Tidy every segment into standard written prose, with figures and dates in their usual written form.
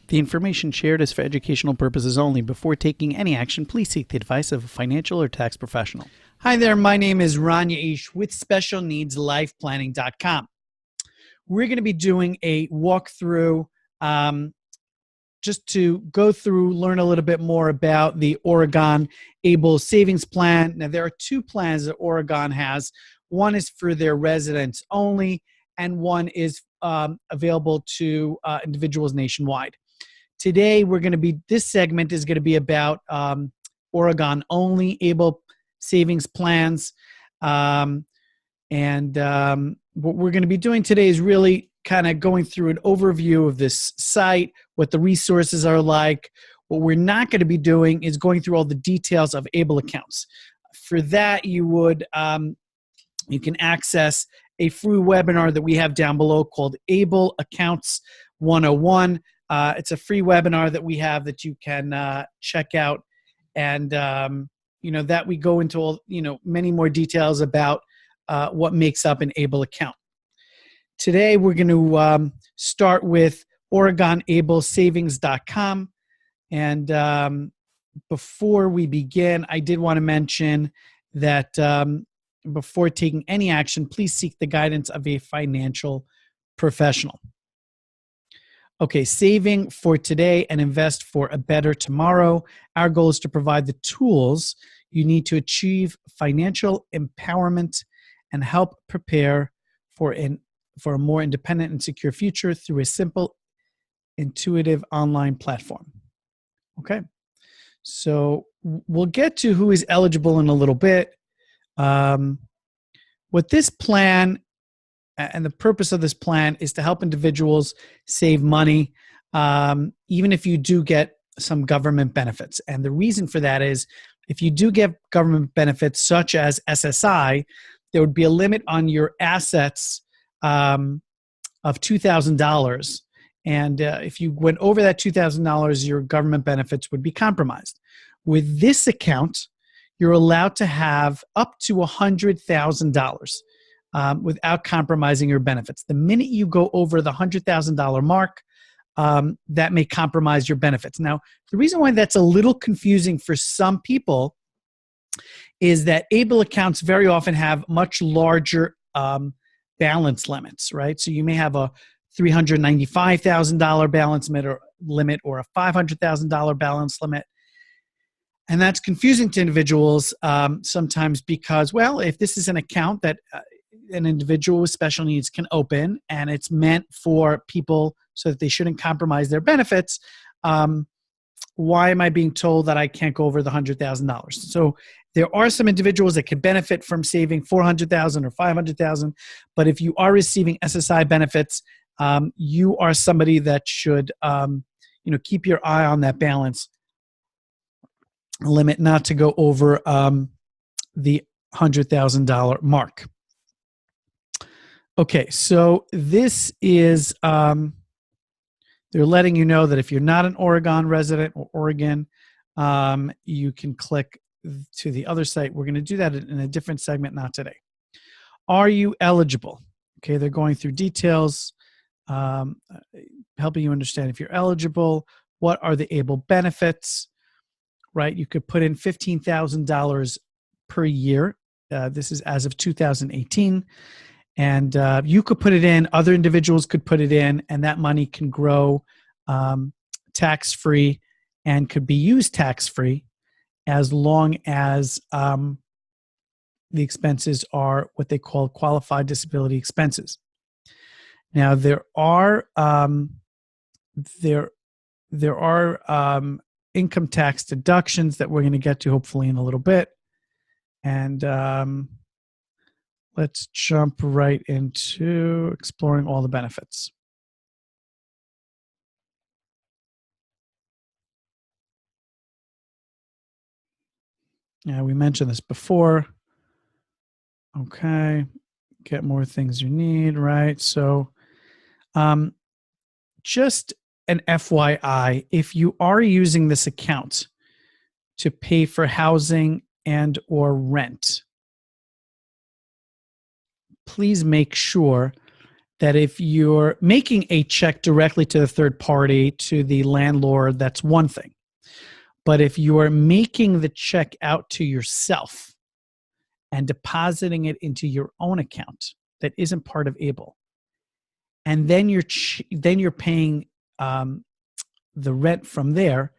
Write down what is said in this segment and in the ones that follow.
The information shared is for educational purposes only. Before taking any action, please seek the advice of a financial or tax professional. Hi there, my name is Ron Yaish with SpecialNeedsLifePlanning.com. We're going to be doing a walkthrough just to go through, learn a little bit more about the Oregon Able Savings Plan. Now, there are two plans that Oregon has. One is for their residents only, and one is available to individuals nationwide. Today, this segment is going to be about Oregon only Able Savings Plans. What we're going to be doing today is really kind of going through an overview of this site, what the resources are like. What we're not going to be doing is going through all the details of ABLE accounts. For that, you can access a free webinar that we have down below called ABLE Accounts 101. It's a free webinar that we have that you can check out, and that we go into all many more details about what makes up an ABLE account. Today, we're going to start with OregonAbleSavings.com. And before we begin, I did want to mention that before taking any action, please seek the guidance of a financial professional. Okay, saving for today and invest for a better tomorrow. Our goal is to provide the tools you need to achieve financial empowerment and help prepare for a more independent and secure future through a simple, intuitive online platform. Okay, so we'll get to who is eligible in a little bit. What this plan and the purpose of this plan is to help individuals save money, even if you do get some government benefits. And the reason for that is if you do get government benefits such as SSI, there would be a limit on your assets of $2,000. And if you went over that $2,000, your government benefits would be compromised. With this account, you're allowed to have up to $100,000 without compromising your benefits. The minute you go over the $100,000 mark, that may compromise your benefits. Now, the reason why that's a little confusing for some people is that ABLE accounts very often have much larger balance limits, right? So you may have a $395,000 balance limit or a $500,000 balance limit. And that's confusing to individuals sometimes because, well, if this is an account that an individual with special needs can open and it's meant for people so that they shouldn't compromise their benefits, why am I being told that I can't go over the $100,000? So there are some individuals that could benefit from saving $400,000 or $500,000, but if you are receiving SSI benefits, you are somebody that should keep your eye on that balance limit, not to go over the $100,000 mark. Okay, so this is they're letting you know that if you're not an Oregon resident or Oregon, you can click to the other site. We're going to do that in a different segment, not today. Are you eligible? Okay, they're going through details, helping you understand if you're eligible. What are the ABLE benefits? Right, you could put in $15,000 per year. This is as of 2018. And you could put it in, other individuals could put it in, and that money can grow tax-free and could be used tax-free as long as the expenses are what they call qualified disability expenses. Now, there are income tax deductions that we're going to get to hopefully in a little bit. And let's jump right into exploring all the benefits. Yeah, we mentioned this before. Okay, get more things you need, right? So just an FYI, if you are using this account to pay for housing and or rent, please make sure that if you're making a check directly to the third party, to the landlord, that's one thing. But if you are making the check out to yourself and depositing it into your own account that isn't part of Able, and then you're paying the rent from there,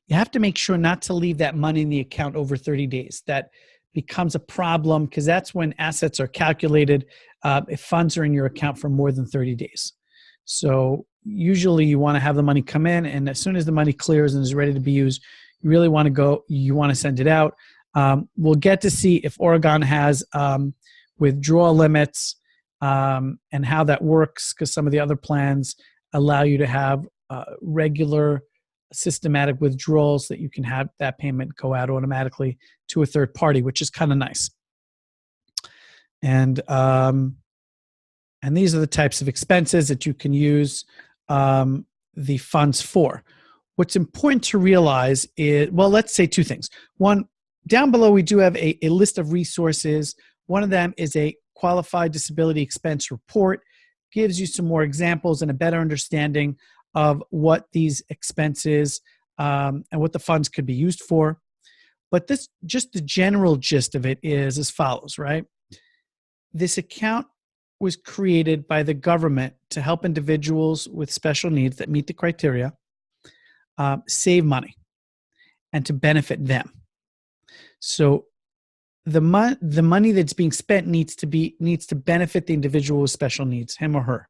you have to make sure not to leave that money in the account over 30 days. That becomes a problem because that's when assets are calculated if funds are in your account for more than 30 days. So usually you want to have the money come in, and as soon as the money clears and is ready to be used, you really want to send it out. We'll get to see if Oregon has withdrawal limits and how that works, because some of the other plans allow you to have regular systematic withdrawals that you can have that payment go out automatically to a third party, which is kind of nice. And these are the types of expenses that you can use the funds for. What's important to realize is, well, let's say two things. One, down below we do have a list of resources. One of them is a qualified disability expense report. Gives you some more examples and a better understanding of what these expenses and what the funds could be used for. But this, just the general gist of it is as follows, right? This account was created by the government to help individuals with special needs that meet the criteria save money and to benefit them. So the money that's being spent needs to benefit the individual with special needs, him or her.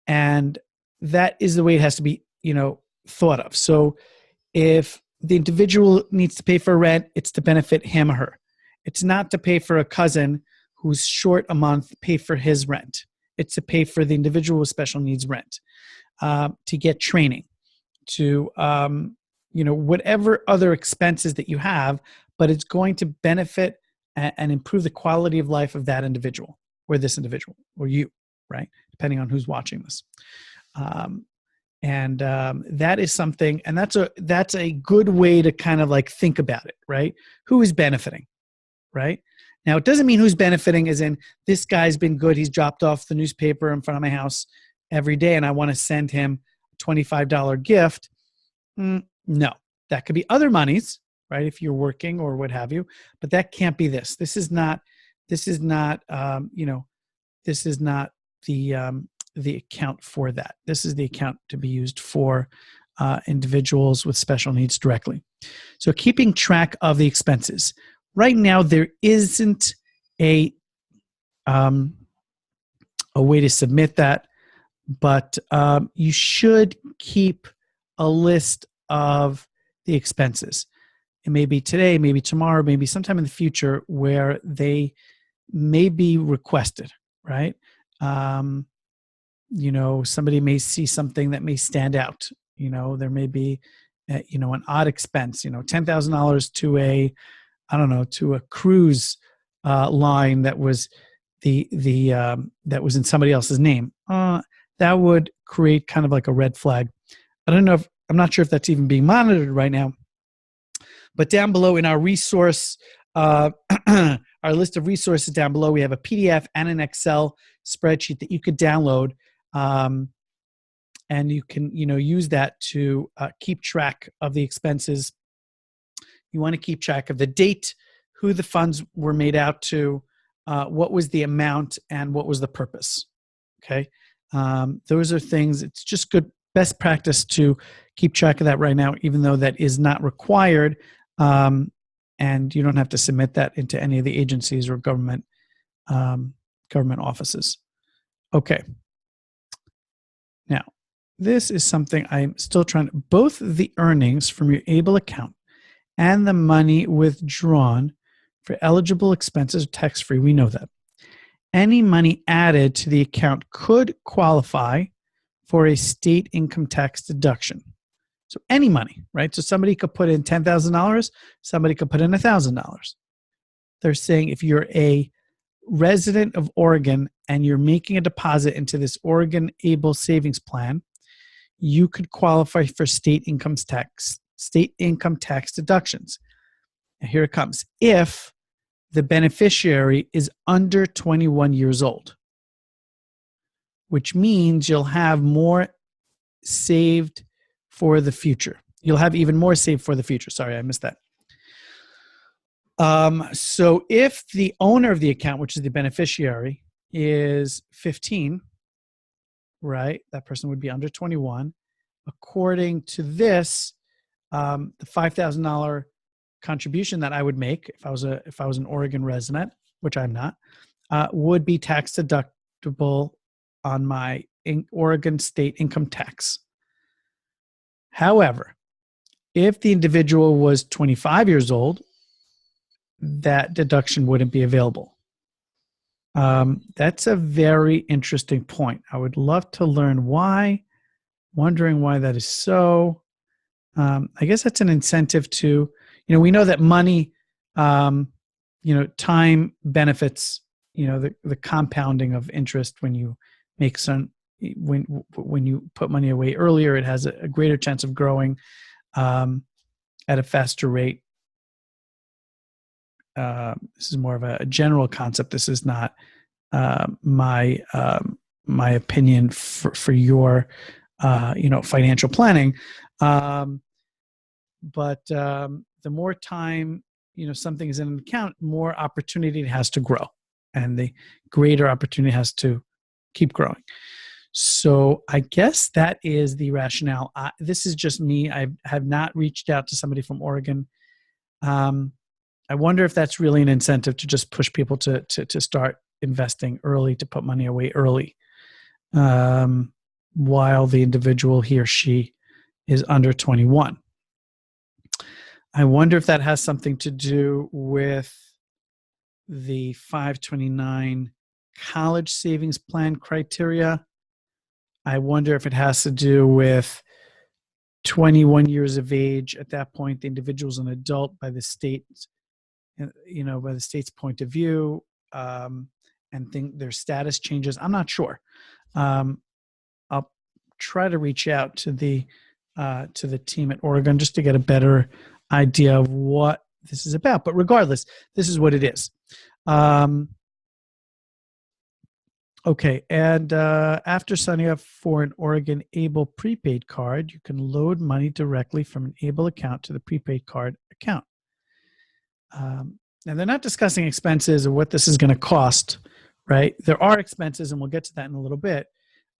And that is the way it has to be, thought of. So if the individual needs to pay for rent, it's to benefit him or her. It's not to pay for a cousin who's short a month, pay for his rent. It's to pay for the individual with special needs rent, to get training, to, whatever other expenses that you have, but it's going to benefit and improve the quality of life of that individual or this individual or you, right? Depending on who's watching this. That is something, and that's a good way to kind of like think about it, right? Who is benefiting, right? Now, it doesn't mean who's benefiting as in this guy's been good. He's dropped off the newspaper in front of my house every day and I want to send him a $25 gift. No, that could be other monies, right? If you're working or what have you, but that can't be this. This is not the account for that. This is the account to be used for individuals with special needs directly. So keeping track of the expenses. Right now, there isn't a way to submit that, but you should keep a list of the expenses. It may be today, maybe tomorrow, maybe sometime in the future where they may be requested, right? Somebody may see something that may stand out. There may be, an odd expense, $10,000 to a cruise line that was that was in somebody else's name. That would create kind of like a red flag. I'm not sure if that's even being monitored right now. But down below in our resource, our list of resources down below, we have a PDF and an Excel spreadsheet that you could download, and you can use that to keep track of the expenses. You want to keep track of the date, who the funds were made out to, what was the amount, and what was the purpose. Okay, those are things. It's just good best practice to keep track of that right now, even though that is not required. And you don't have to submit that into any of the agencies or government offices. Okay. Now, this is something I'm still trying to, both the earnings from your ABLE account and the money withdrawn for eligible expenses are tax-free. We know that. Any money added to the account could qualify for a state income tax deduction. So any money, right? So somebody could put in $10,000, somebody could put in $1,000. They're saying if you're a resident of Oregon and you're making a deposit into this Oregon ABLE savings plan, you could qualify for state income tax deductions. And here it comes. If the beneficiary is under 21 years old. which means you'll have more saved for the future. You'll have even more saved for the future. Sorry, I missed that. So if the owner of the account, which is the beneficiary, is 15, right? That person would be under 21. According to this, the $5,000 contribution that I would make if I was an Oregon resident, which I'm not, would be tax deductible on my Oregon state income tax. However, if the individual was 25 years old, that deduction wouldn't be available. That's a very interesting point. I would love to learn why, wondering why that is so. I guess that's an incentive to, we know that money, time benefits, the compounding of interest when you make when you put money away earlier, it has a greater chance of growing at a faster rate. This is more of a general concept. This is not my opinion for your financial planning. But the more time something is in an account, more opportunity it has to grow, and the greater opportunity has to keep growing. So I guess that is the rationale. This is just me. I have not reached out to somebody from Oregon. I wonder if that's really an incentive to just push people to start investing early, to put money away early, while the individual, he or she, is under 21. I wonder if that has something to do with the 529 college savings plan criteria. I wonder if it has to do with 21 years of age. At that point, the individual is an adult by the state, by the state's point of view, and think their status changes. I'm not sure. I'll try to reach out to the team at Oregon just to get a better idea of what this is about. But regardless, this is what it is. Okay, and after signing up for an Oregon Able prepaid card, you can load money directly from an Able account to the prepaid card account. Now, they're not discussing expenses or what this is going to cost, right? There are expenses, and we'll get to that in a little bit.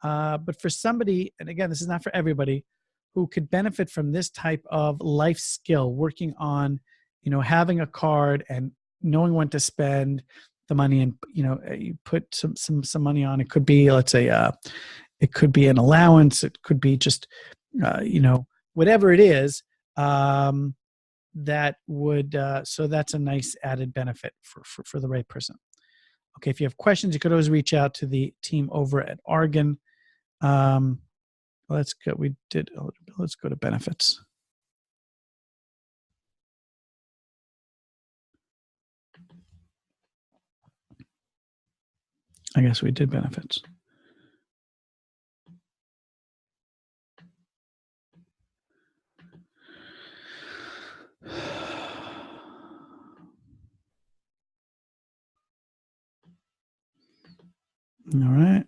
But for somebody, and again, this is not for everybody, who could benefit from this type of life skill, working on, having a card and knowing when to spend the money, and you put some money on. It could be, let's say, it could be an allowance. It could be just, whatever it is. That would so that's a nice added benefit for the right person. Okay, if you have questions, you could always reach out to the team over at Oregon. Let's go. Let's go to benefits. I guess we did benefits. All right.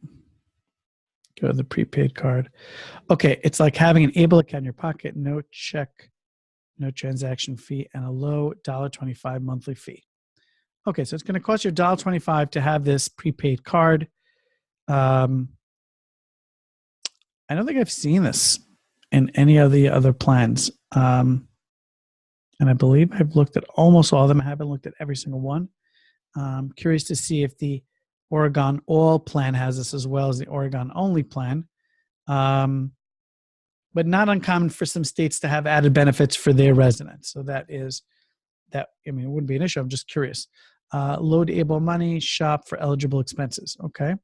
Go to the prepaid card. Okay, it's like having an Able account in your pocket, no check, no transaction fee, and a low $1.25 monthly fee. Okay, so it's going to cost you $1.25 to have this prepaid card. I don't think I've seen this in any of the other plans. And I believe I've looked at almost all of them. I haven't looked at every single one. I'm curious to see if the Oregon All plan has this as well as the Oregon Only plan. But not uncommon for some states to have added benefits for their residents. So it wouldn't be an issue. I'm just curious. Load Able money, shop for eligible expenses. Okay.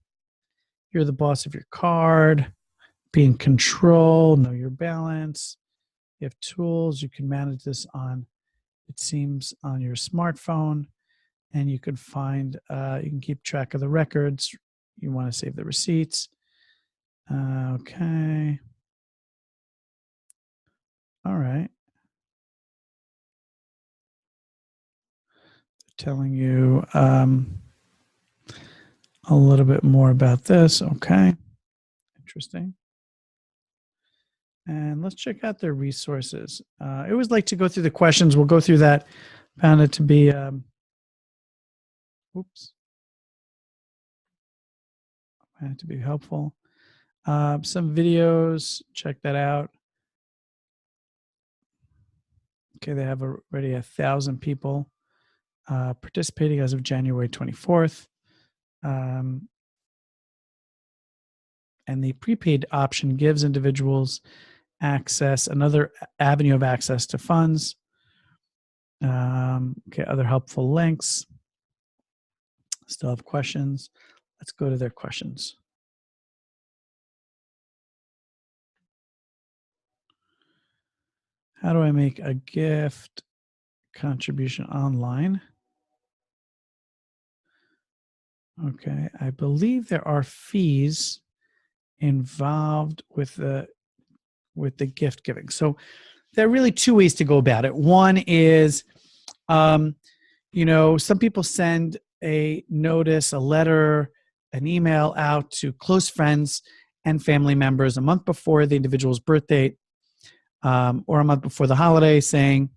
You're the boss of your card. Be in control, know your balance. You have tools. You can manage this on your smartphone, and you can find, you can keep track of the records. You want to save the receipts. Okay. All right. Telling you a little bit more about this. Okay. Interesting. And let's check out their resources. I always like to go through the questions. We'll go through that. Found it to be, oops, found it to be helpful. Some videos, check that out. Okay, they have already 1,000 people participating as of January 24th. And the prepaid option gives individuals access, another avenue of access to funds. Okay, other helpful links. Still have questions. Let's go to their questions. How do I make a gift contribution online? Okay, I believe there are fees involved with the gift giving. So there are really two ways to go about it. One is, some people send a notice, a letter, an email out to close friends and family members a month before the individual's birthday, or a month before the holiday, saying,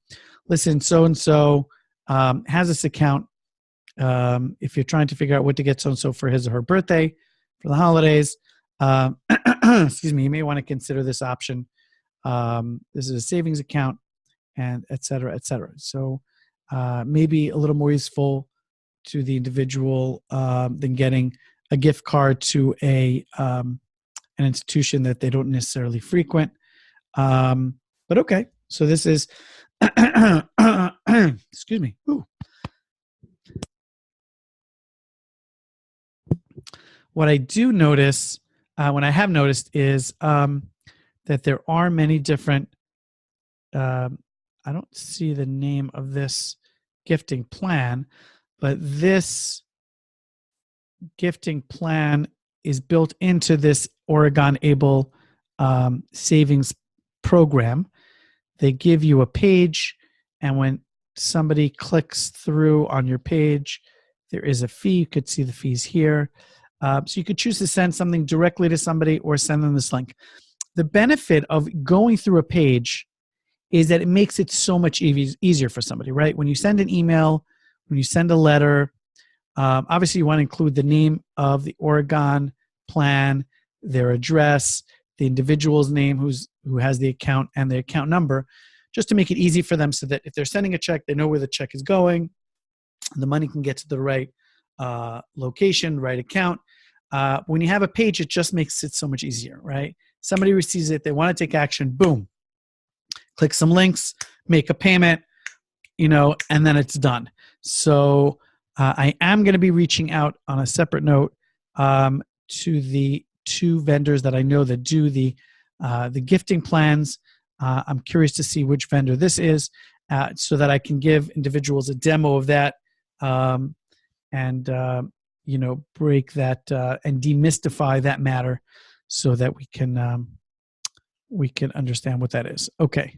listen, so-and-so has this account. If you're trying to figure out what to get so-and-so for his or her birthday, for the holidays, excuse me, you may want to consider this option. This is a savings account, and et cetera, et cetera. So maybe a little more useful to the individual than getting a gift card to an institution that they don't necessarily frequent. But okay, so this is, excuse me. Ooh. What I do notice, what I have noticed is that there are many different, I don't see the name of this gifting plan, but this gifting plan is built into this Oregon Able savings program. They give you a page, and when somebody clicks through on your page, there is a fee. You could see the fees here. So you could choose to send something directly to somebody or send them this link. The benefit of going through a page is that it makes it so much easier for somebody, right? When you send an email, when you send a letter, obviously you want to include the name of the Oregon plan, their address, the individual's name who has the account, and the account number, just to make it easy for them so that if they're sending a check, they know where the check is going. The money can get to the right location, right account. When you have a page, it just makes it so much easier, right? Somebody receives it, they want to take action, boom. Click some links, make a payment, and then it's done. So I am going to be reaching out on a separate note to the two vendors that I know that do the gifting plans. I'm curious to see which vendor this is so that I can give individuals a demo of that and break that and demystify that matter so that we can understand what that is. Okay.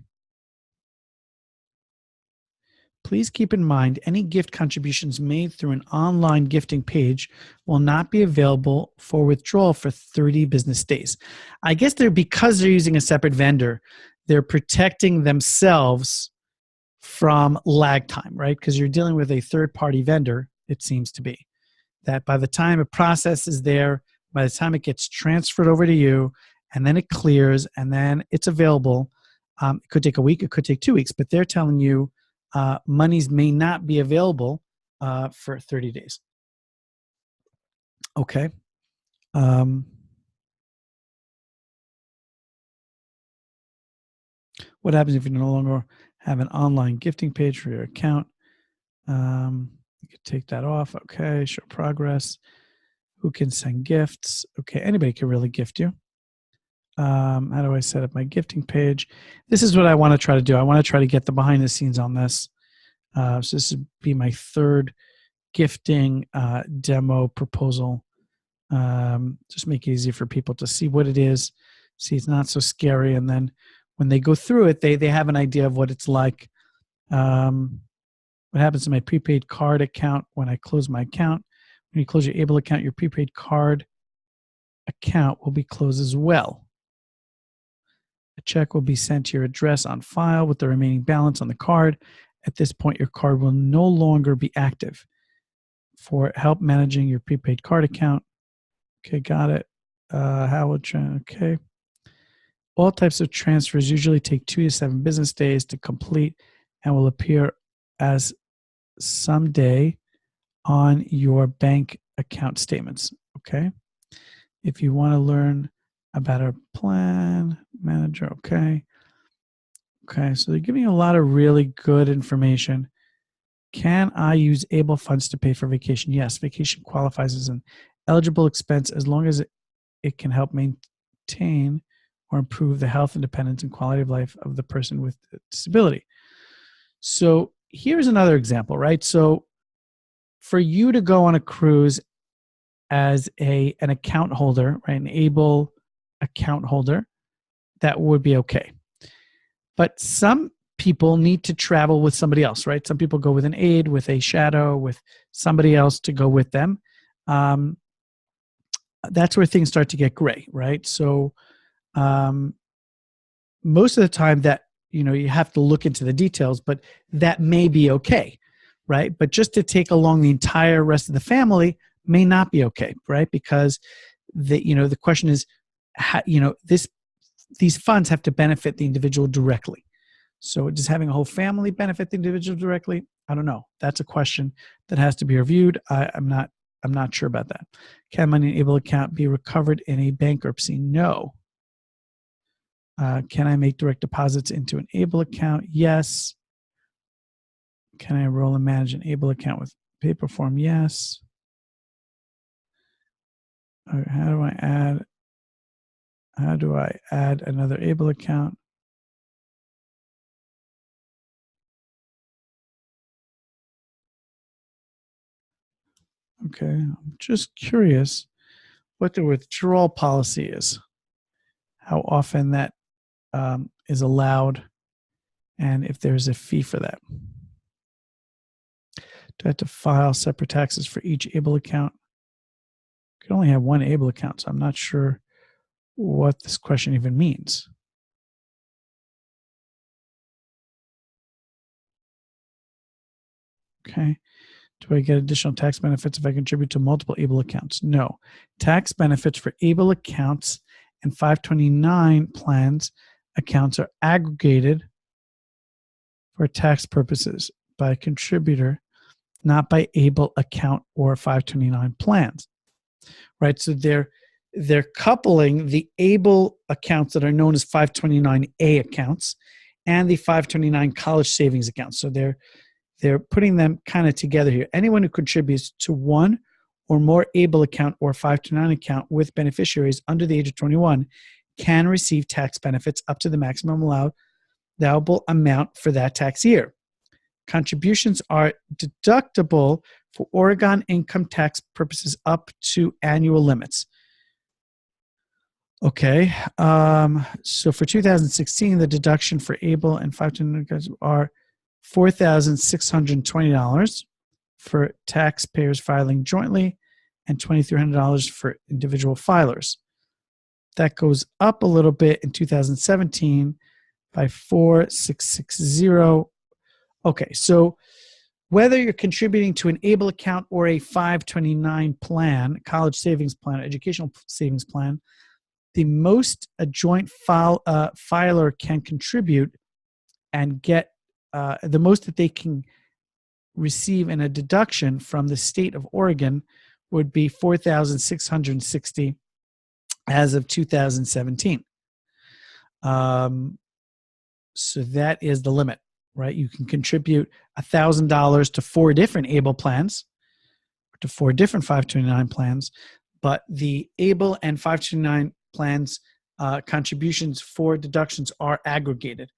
Please keep in mind any gift contributions made through an online gifting page will not be available for withdrawal for 30 business days. I guess because they're using a separate vendor, they're protecting themselves from lag time, right? Because you're dealing with a third-party vendor, it seems to be. That by the time a process is there, by the time it gets transferred over to you, and then it clears, and then it's available, it could take a week, it could take 2 weeks, but they're telling you monies may not be available for 30 days. Okay. What happens if you no longer have an online gifting page for your account? You could take that off. Okay, show progress. Who can send gifts? Okay, anybody can really gift you. How do I set up my gifting page? This is what I want to try to do. I want to try to get the behind the scenes on this. So this would be my third gifting demo proposal. Just make it easy for people to see what it is, see it's not so scary, and then when they go through it, they have an idea of what it's like. What happens to my prepaid card account when I close my account? When you close your Able account, your prepaid card account will be closed as well. A check will be sent to your address on file with the remaining balance on the card. At this point, your card will no longer be active. For help managing your prepaid card account. Okay, got it. How will okay. All types of transfers usually take 2 to 7 business days to complete and will appear as someday on your bank account statements. Okay. If you want to learn about our plan manager, okay. Okay, so they're giving you a lot of really good information. Can I use able funds to pay for vacation? Yes, vacation qualifies as an eligible expense as long as it can help maintain or improve the health, independence, and quality of life of the person with a disability. So here's another example, right? So for you to go on a cruise as an account holder, right, an able account holder, that would be okay. But some people need to travel with somebody else, right? Some people go with an aide, with a shadow, with somebody else to go with them. That's where things start to get gray, right? So most of the time that, you have to look into the details, but that may be okay, right? But just to take along the entire rest of the family may not be okay, right? Because the question is, these funds have to benefit the individual directly. So does having a whole family benefit the individual directly? I don't know. That's a question that has to be reviewed. I'm not sure about that. Can money in an able account be recovered in a bankruptcy? No. Can I make direct deposits into an able account? Yes. Can I enroll and manage an able account with paper form? Yes. How do I add another able account? Okay, I'm just curious what the withdrawal policy is, how often that is allowed, and if there's a fee for that. Do I have to file separate taxes for each able account? I can only have one able account, so I'm not sure what this question even means. Okay. Do I get additional tax benefits if I contribute to multiple able accounts? No. Tax benefits for able accounts and 529 plans accounts are aggregated for tax purposes by a contributor, not by able account or 529 plans. Right? So they're coupling the able accounts that are known as 529A accounts and the 529 college savings accounts. So they're putting them kind of together here. Anyone who contributes to one or more able account or 529 account with beneficiaries under the age of 21 can receive tax benefits up to the maximum allowable amount for that tax year. Contributions are deductible for Oregon income tax purposes up to annual limits. Okay, so for 2016, the deduction for able and 529 are $4,620 for taxpayers filing jointly and $2,300 for individual filers. That goes up a little bit in 2017 by 4,660. Okay, so whether you're contributing to an able account or a 529 plan, college savings plan, educational savings plan, the most a joint filer can contribute and get the most that they can receive in a deduction from the state of Oregon would be $4,660 as of 2017. So that is the limit, right? You can contribute $1,000 to 4 different able plans, to 4 different 529 plans, but the able and 529 plans contributions for deductions are aggregated.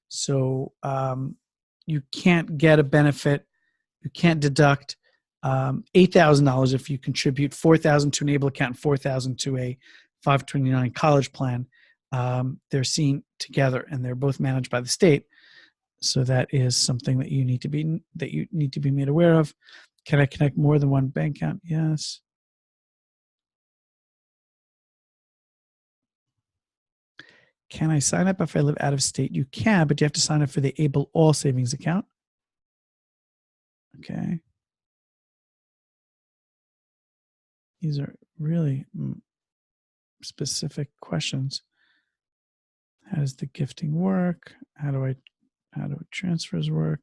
So you can't get a benefit. You can't deduct $8,000 if you contribute $4,000 to an able account, $4,000 to a 529 college plan. They're seen together, and they're both managed by the state. So that is something that you need to be made aware of. Can I connect more than one bank account? Yes. Can I sign up if I live out of state? You can, but you have to sign up for the Able All Savings account. Okay. These are really specific questions. How does the gifting work? How do transfers work?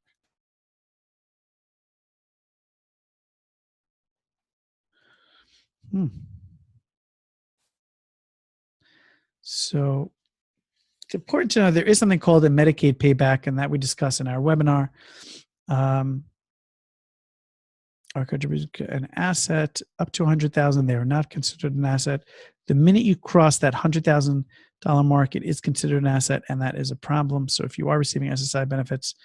So it's important to know there is something called a Medicaid payback, and that we discuss in our webinar. Are contributed an asset up to $100,000. They are not considered an asset. The minute you cross that $100,000 mark, it is considered an asset, and that is a problem. So if you are receiving SSI benefits,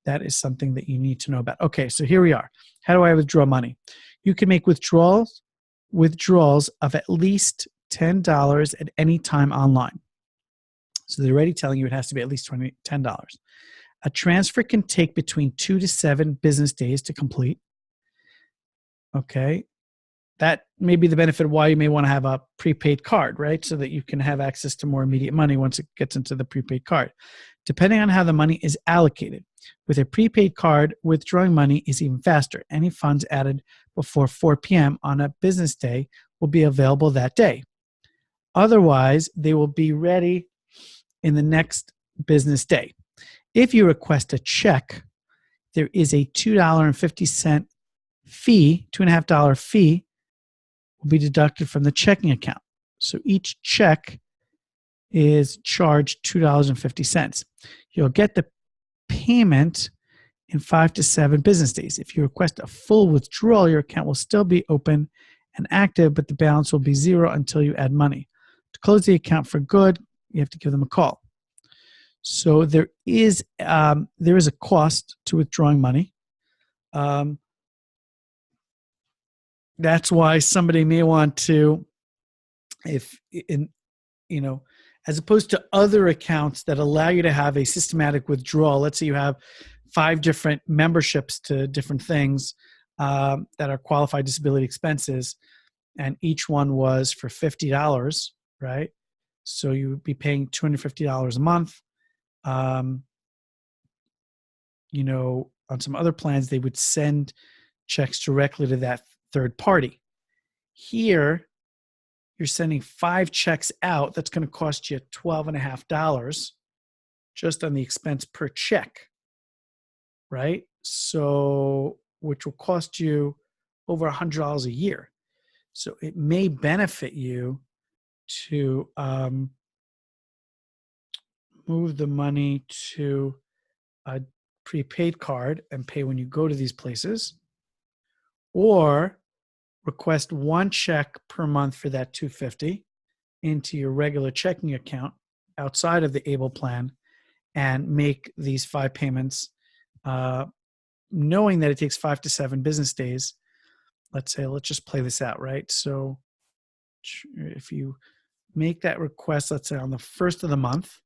that is something that you need to know about. Okay, so here we are. How do I withdraw money? You can make withdrawals of at least $10 at any time online. So they're already telling you it has to be at least $10. A transfer can take between 2 to 7 business days to complete. Okay. That may be the benefit of why you may want to have a prepaid card, right? So that you can have access to more immediate money once it gets into the prepaid card. Depending on how the money is allocated. With a prepaid card, withdrawing money is even faster. Any funds added before 4 p.m. on a business day will be available that day. Otherwise, they will be ready in the next business day. If you request a check, there is a $2.50 fee, $2.50 fee will be deducted from the checking account. So each check is charged $2.50. You'll get the payment in 5 to 7 business days. If you request a full withdrawal, your account will still be open and active, but the balance will be zero until you add money. To close the account for good, you have to give them a call. So there is a cost to withdrawing money. That's why somebody may want to, as opposed to other accounts that allow you to have a systematic withdrawal. Let's say you have 5 different memberships to different things that are qualified disability expenses, and each one was for $50, right? So you would be paying $250 a month. On some other plans, they would send checks directly to that third party. Here, you're sending 5 checks out. That's going to cost you $12.50 just on the expense per check, right? So, which will cost you over $100 a year. So it may benefit you to move the money to a prepaid card and pay when you go to these places, or request 1 check per month for that $250 into your regular checking account outside of the Able plan and make these 5 payments, knowing that it takes 5 to 7 business days. Let's just play this out, right? So if you make that request, let's say on the 1st of the month,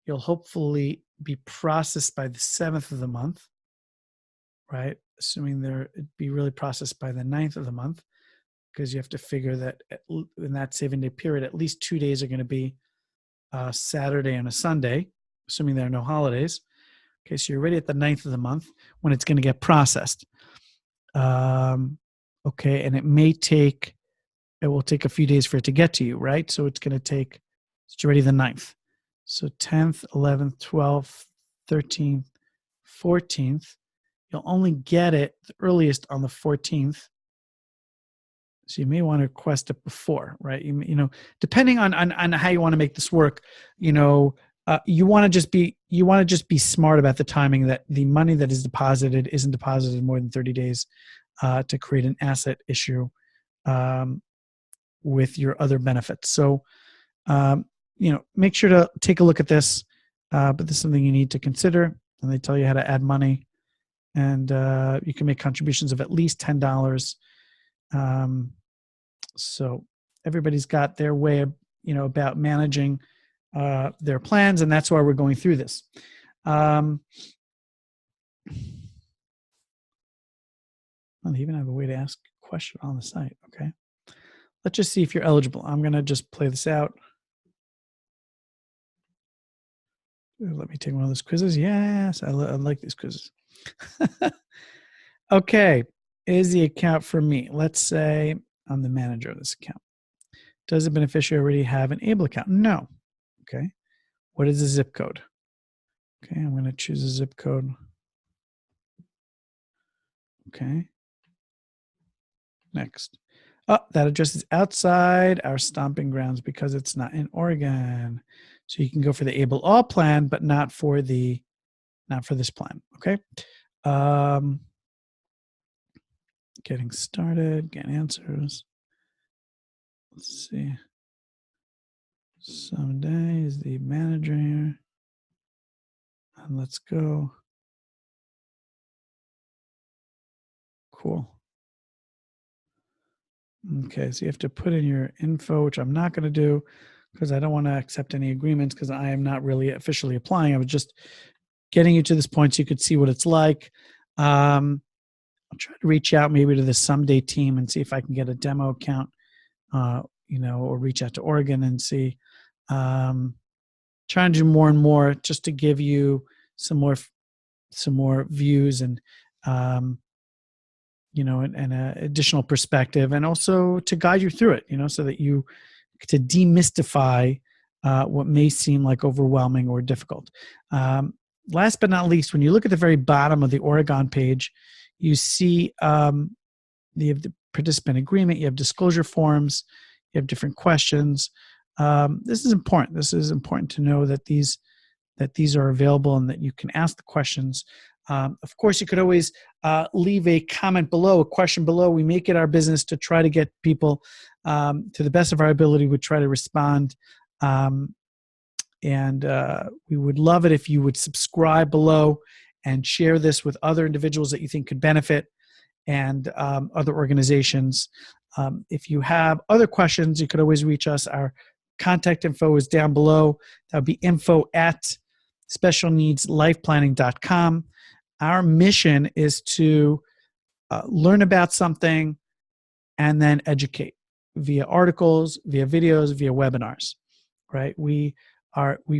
you'll hopefully be processed by the 7th of the month, right? Assuming it'd be really processed by the 9th of the month, because you have to figure that in that 7-day period, at least 2 days are going to be a Saturday and a Sunday, assuming there are no holidays. Okay, so you're ready at the 9th of the month when it's going to get processed. Okay, and it will take a few days for it to get to you, right? So it's going to take, it's already the 9th. So 10th, 11th, 12th, 13th, 14th. You'll only get it the earliest on the 14th. So you may want to request it before, right? Depending on how you want to make this work, you want to just be smart about the timing, that the money that is deposited isn't deposited more than 30 days to create an asset issue with your other benefits. So, make sure to take a look at this, but this is something you need to consider. And they tell you how to add money, and you can make contributions of at least $10. So everybody's got their way of, about managing their plans, and that's why we're going through this. Well, they even have a way to ask a question on the site. Okay. Let's just see if you're eligible. I'm going to just play this out. Let me take one of those quizzes. Yes, I like these quizzes. Okay, is the account for me? Let's say I'm the manager of this account. Does the beneficiary already have an ABLE account? No. Okay. What is the zip code? Okay, I'm going to choose a zip code. Okay. Next. Oh, that address is outside our stomping grounds because it's not in Oregon. So you can go for the ABLE All plan, but not for this plan. Okay. Getting started, get answers. Let's see. Someday is the manager here. And let's go. Cool. Okay, so you have to put in your info, which I'm not going to do because I don't want to accept any agreements because I am not really officially applying. I was just getting you to this point so you could see what it's like. I'll try to reach out maybe to the Someday team and see if I can get a demo account, or reach out to Oregon and see. Trying to do more and more just to give you some more views and and additional perspective, and also to guide you through it, so that to demystify what may seem like overwhelming or difficult. Last but not least, when you look at the very bottom of the Oregon page, you see you have the participant agreement, you have disclosure forms, you have different questions. This is important. This is important to know that these are available and that you can ask the questions. Of course, you could always leave a comment below, a question below. We make it our business to try to get people, to the best of our ability, we try to respond. And we would love it if you would subscribe below and share this with other individuals that you think could benefit, and other organizations. If you have other questions, you could always reach us. Our contact info is down below. That would be info@specialneedslifeplanning.com. Our mission is to learn about something and then educate via articles, via videos, via webinars, right? We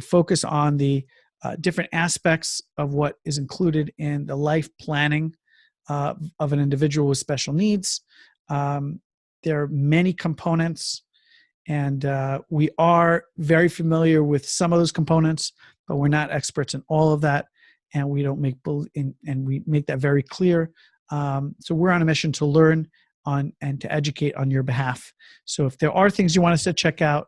focus on the different aspects of what is included in the life planning of an individual with special needs. There are many components, and we are very familiar with some of those components, but we're not experts in all of that, and we don't and we make that very clear. So we're on a mission to learn on and to educate on your behalf. So if there are things you want us to check out,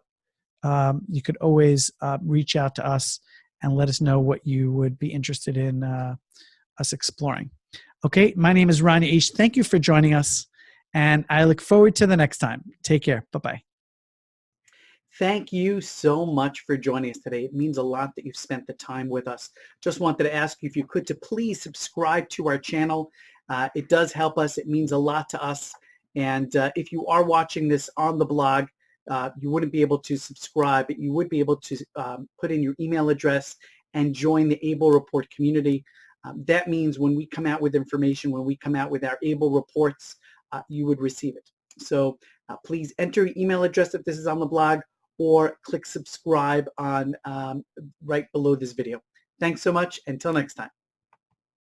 you could always reach out to us and let us know what you would be interested in us exploring. Okay, my name is Ronnie H. Thank you for joining us, and I look forward to the next time. Take care. Bye-bye. Thank you so much for joining us today. It means a lot that you've spent the time with us. Just wanted to ask you if you could to please subscribe to our channel. It does help us. It means a lot to us. And if you are watching this on the blog, you wouldn't be able to subscribe, but you would be able to put in your email address and join the ABLE Report community. That means when we come out with information, when we come out with our ABLE reports, you would receive it. So please enter your email address if this is on the blog, or click subscribe on right below this video. Thanks so much. Until next time.